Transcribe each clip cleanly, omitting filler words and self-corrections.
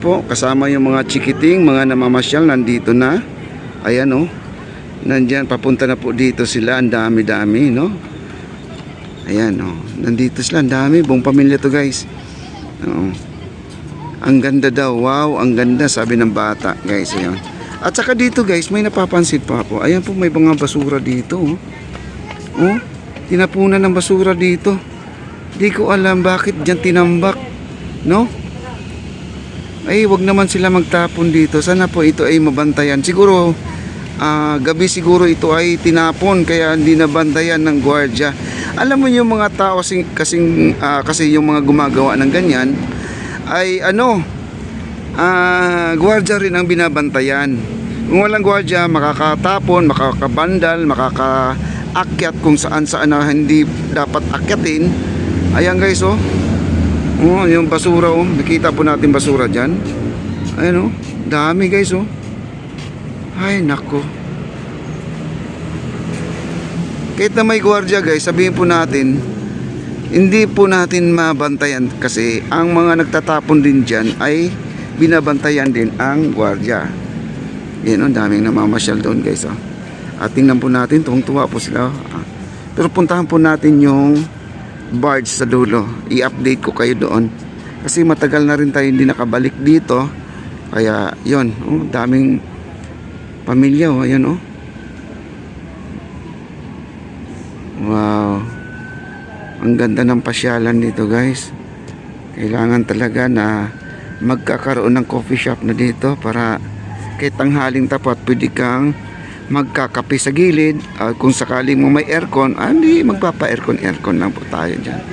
Po, kasama yung mga chikiting, mga namamasyal, nandito na. Ayan oh. Nandiyan, papunta na po dito sila. Ang dami-dami, no? Ayan oh. Nandito sila, ang dami. Buong pamilya to, guys. Oo. Ang ganda daw. Wow, ang ganda, sabi ng bata, guys. Ayan. At saka dito, guys, may napapansin pa po. Ayan po, may mga basura dito. Oh. Oh, tinapunan ng basura dito. Di ko alam bakit diyan tinambak, no? Ay, wag naman sila magtapon dito. Sana po ito ay mabantayan. Siguro gabi siguro ito ay tinapon kaya hindi nabantayan ng gwardiya. Alam mo yung mga tao kasi yung mga gumagawa ng ganyan ay gwardiya rin ang binabantayan. Kung walang gwardiya, makakatapon, makakabandal, makakaakyat kung saan na hindi dapat akyatin. Ayan, guys, oh. Oh, yung basura, oh. Nakita po natin basura dyan. Ayan, oh. Dami, guys, oh. Ay, nako. Kahit na may gwardiya, guys, sabihin po natin, hindi po natin mabantayan kasi ang mga nagtatapon din dyan ay binabantayan din ang gwardiya. Yan, oh. Daming namamasyal doon, guys, oh. At tingnan po natin, tuwang-tuwa po sila. Pero puntahan po natin yung barge sa dulo. I-update ko kayo doon kasi matagal na rin tayo hindi nakabalik dito. Kaya yon, oh, daming pamilya, oh. Ayun, oh. Wow, ang ganda ng pasyalan dito, guys. Kailangan talaga na magkakaroon ng coffee shop na dito para kahit tanghaling tapat pwede kang magkakape sa gilid. Kung sakaling mo may aircon, hindi magpapa-aircon lang po tayo dyan.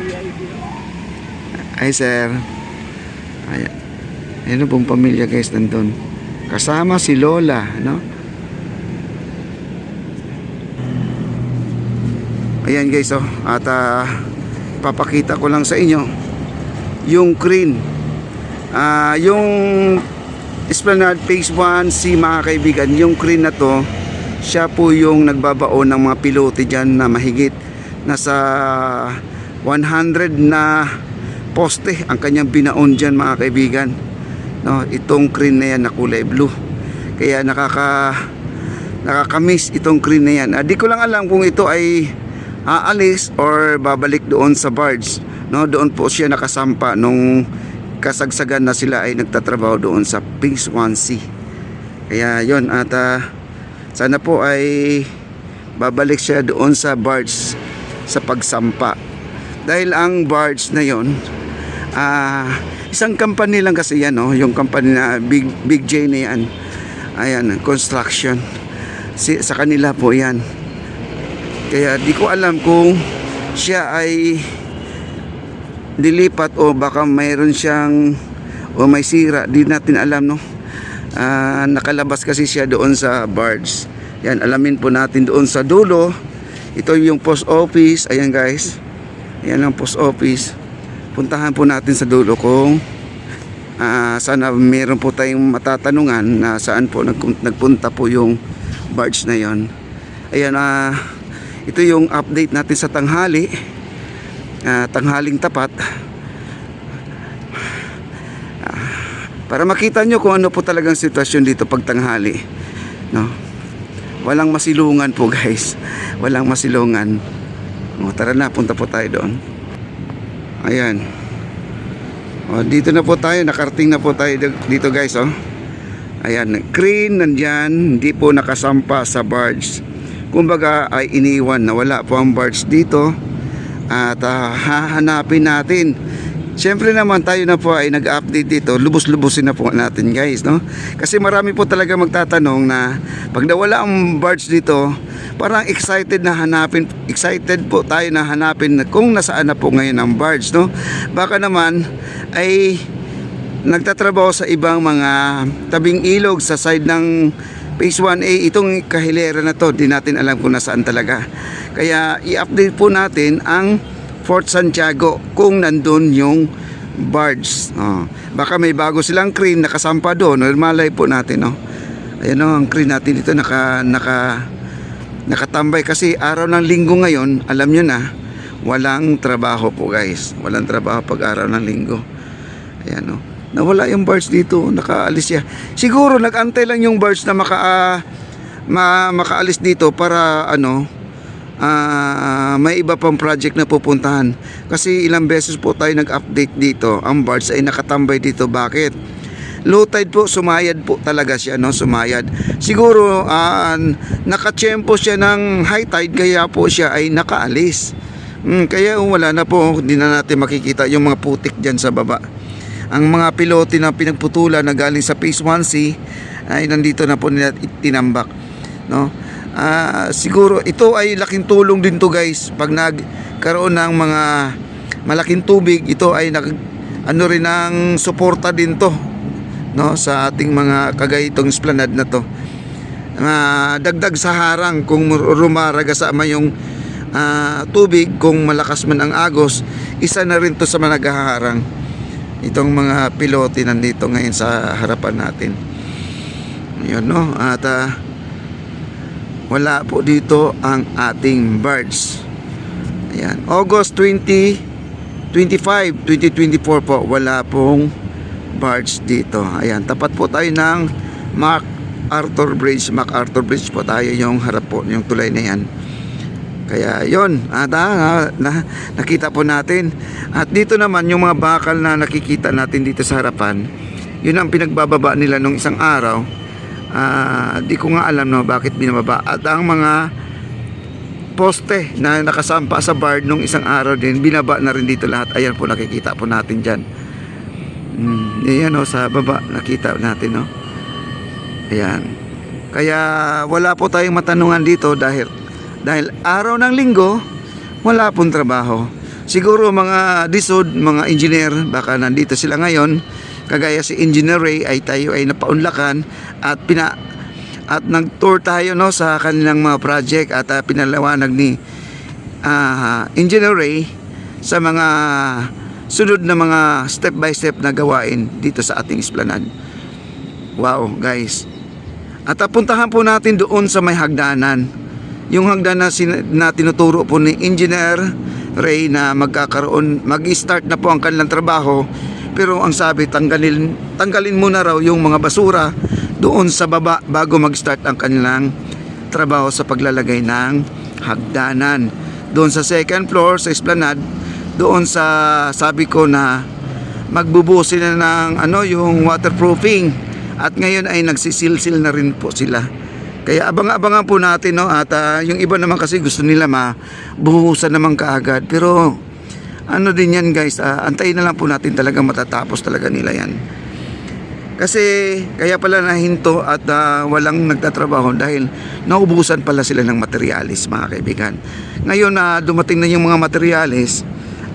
Ay, sir. Ayan, buong pamilya, guys, nandun. Kasama si Lola, no? Ayan, guys, oh. At papakita ko lang sa inyo yung crane. Yung Esplanade Phase 1C, mga kaibigan, yung crane na to, siya po yung nagbabaon ng mga pilote dyan na mahigit nasa 100 na poste ang kanyang binaon dyan, mga kaibigan, no? Itong crane na yan na kulay blue, kaya nakakamiss itong crane na yan. Di ko lang alam kung ito ay aalis or babalik doon sa barge, no? Doon po siya nakasampa nung kasagsagan na sila ay nagtatrabaho doon sa Phase 1C. Kaya yon, at sana po ay babalik siya doon sa barge sa pagsampa. Dahil ang barge na yon, isang company lang kasi yan, no? Yung company na Big J na yan. Ayan, construction. Sa kanila po yan. Kaya di ko alam kung siya ay dilipat o baka mayroon siyang o may sira. Di natin alam, no? Nakalabas kasi siya doon sa barge. Yan, alamin po natin doon sa dulo. Ito yung post office. Ayan, guys, ayan ang post office. Puntahan po natin sa dulo kung sana meron po tayong matatanungan na saan po nagpunta po yung barge na yon. Ayan, ito yung update natin sa tanghali, tanghaling tapat, para makita nyo kung ano po talagang sitwasyon dito pag tanghali, no? Walang masilungan po, guys. Walang masilungan. Tara na, punta po tayo doon. Ayan. Dito na po tayo, nakarating na po tayo dito, guys, oh. Ayan, crane nandyan, hindi po nakasampa sa barge. Kumbaga ay iniwan na wala po ang barge dito. At hahanapin natin. Siyempre naman tayo na po ay nag-update dito. Lubos-lubusin na po natin, guys, no? Kasi marami po talaga magtatanong na pag nawala ang barge dito, parang excited po tayo na hanapin kung nasaan na po ngayon ang barge, no? Baka naman ay nagtatrabaho sa ibang mga tabing ilog sa side ng Phase 1A, itong kahilera na to, di natin alam kung nasaan talaga. Kaya i-update po natin ang Fort Santiago kung nandun yung barge. Baka may bago silang crane nakasampa doon. Malay po natin, no? Ayan, ang crane natin dito nakatambay kasi araw ng linggo ngayon, alam nyo na, walang trabaho po guys. Walang trabaho pag araw ng linggo. Ayan, no? Nawala yung barge dito, nakaalis siya. Siguro nag-antay lang yung barge na makaalis dito para may iba pang project na pupuntahan. Kasi ilang beses po tayo nag-update dito. Ang barge ay nakatambay dito. Bakit? Low tide po, sumayad po talaga siya, no? Sumayad. Siguro nakatsyempo siya ng high tide kaya po siya ay nakaalis. Kaya wala na po, hindi na natin makikita yung mga putik dyan sa baba. Ang mga pilote na pinagputulan na galing sa Phase 1C ay nandito na po nila tinambak, no? Siguro ito ay laking tulong din to guys. Pag nagkaroon ng mga malaking tubig, ito ay rin ang suporta din to, no, sa ating mga kagayitong esplanade na to. Dagdag sa harang kung rumaragasama yung tubig, kung malakas man ang agos, isa na rin to sa mga naghaharang. Itong mga pilote nandito ngayon sa harapan natin. Yun, no? At wala po dito ang ating barge. Ayan. August 2025, 2024 po, wala pong barge dito. Ayan. Tapat po tayo ng MacArthur Bridge. MacArthur Bridge po tayo yung harap po, yung tulay na yan. Kaya yon, nakita po natin. At dito naman yung mga bakal na nakikita natin dito sa harapan, yun ang pinagbababa nila nung isang araw. Di ko nga alam, no, bakit binababa. At ang mga poste na nakasampa sa bar nung isang araw din, binaba na rin dito lahat. Ayan po, nakikita po natin dyan. Ayan, no, sa baba nakita natin, no. Ayan. Kaya wala po tayong matanungan dito dahil araw ng linggo wala pong trabaho. Siguro mga DSUD, mga engineer, baka nandito sila ngayon, kagaya si Engineer Ray, ay tayo ay napaunlakan at nag-tour tayo, no, sa kanilang mga project at pinalawanag ni Engineer Ray sa mga sunod na mga step by step na gawain dito sa ating esplanade. Wow guys. At puntahan po natin doon sa may hagdanan. Yung hagdan na tinuturo po ni Engineer Ray na mag-start na po ang kanilang trabaho. Pero ang sabi, tanggalin muna raw yung mga basura doon sa baba bago mag-start ang kanilang trabaho sa paglalagay ng hagdanan. Doon sa second floor, sa esplanade, doon sa sabi ko na magbubusin na ng yung waterproofing. At ngayon ay nagsisilsil na rin po sila. Kaya abang-abangan po natin, no? At yung iba naman kasi gusto nila mabuhusan naman kaagad. Pero din yan guys, antayin na lang po natin, talagang matatapos talaga nila yan. Kasi kaya pala nahinto at walang nagtatrabaho dahil naubusan pala sila ng materialis, mga kaibigan. Ngayon dumating na yung mga materialis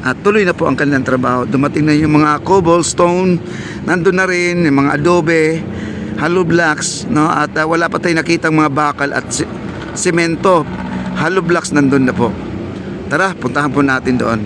at tuloy na po ang kanilang trabaho. Dumating na yung mga cobblestone, nandun na rin yung mga adobe, hollow blocks, no? At wala pa tayong nakitang mga bakal at semento. Hollow blocks nandun na po. Tara, puntahan po natin doon.